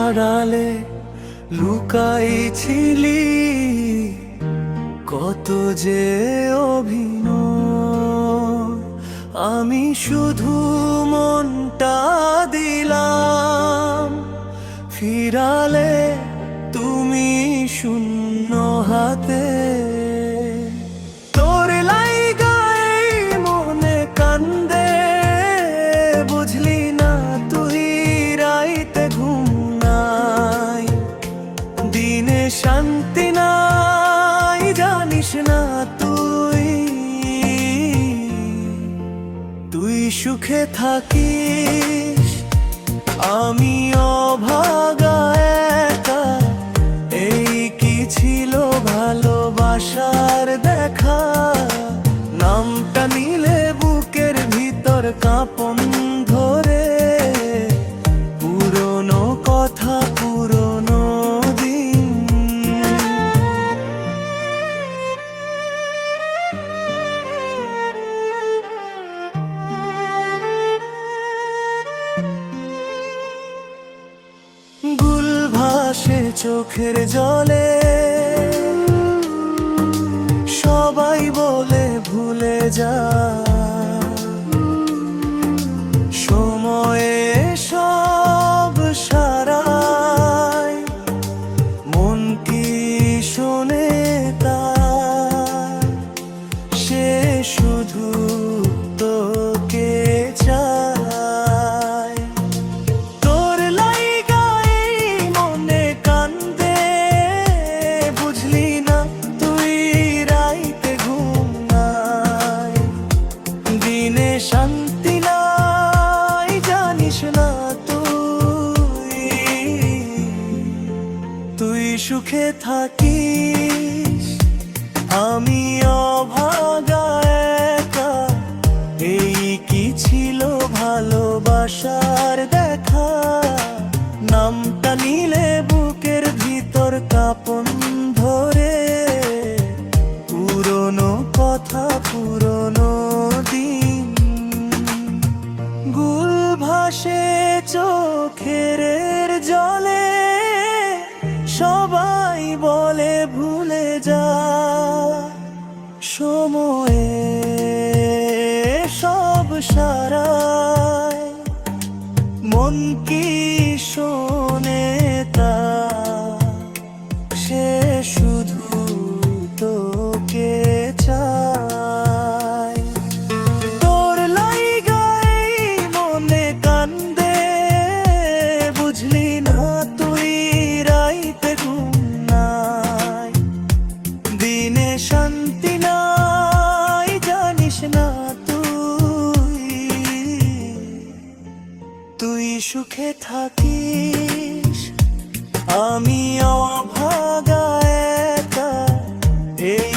আড়ালে লুকাইছিলি কত যে অভিনয়, আমি শুধু মনটা দিলাম, ফিরালে তুমি শূন্য হাতে। তোর লাইগাই মনে কান্দে, বুঝলি না তুই রাইতে ঘুম নাই, দিনে শান্তি নাই, জানিস না তুই তুই সুখে থাকিস, আমি অভাগা একা। এই কি ছিল ভালোবাসার দেখা, নামটা নিলে বুকের ভিতর কাঁপন ধরে, পুরনো কথা পুরনো দিন। গুল ভাসে চোখের জলে, সবাই বলে ভুলে যা, সময়ে সব সারায়, মন কি শোনে তার, সে শুধু তোকে চায়। তোর লাইগাই মনে কান্দে, বুঝলি না তুই রাইতে ঘুম নাই, দিনে শান্তি নাই, জানিস না তুই তুই সুখে থাকিস, আমি অভাগা একা। এই কি ছিল ভালোবাসার দেখা, নামটা নিলে বুকের ভিতর কাঁপন ধরে, পুরনো কথা পুরনো দিন। গুল ভাসে চোখের জলে, সবাই বলে ভুলে যা, সময়ে সব সারায়, মন কি শোনে তা, সে শুধু তোকে চায়। তোর লাইগাই মনে কান্দে, বুঝলি না তুই রাইতে ঘুম নাই, দিনে শান্তি নাই, জানিস না তুই সুখে থাকিস, আমি অভাগা একা। এই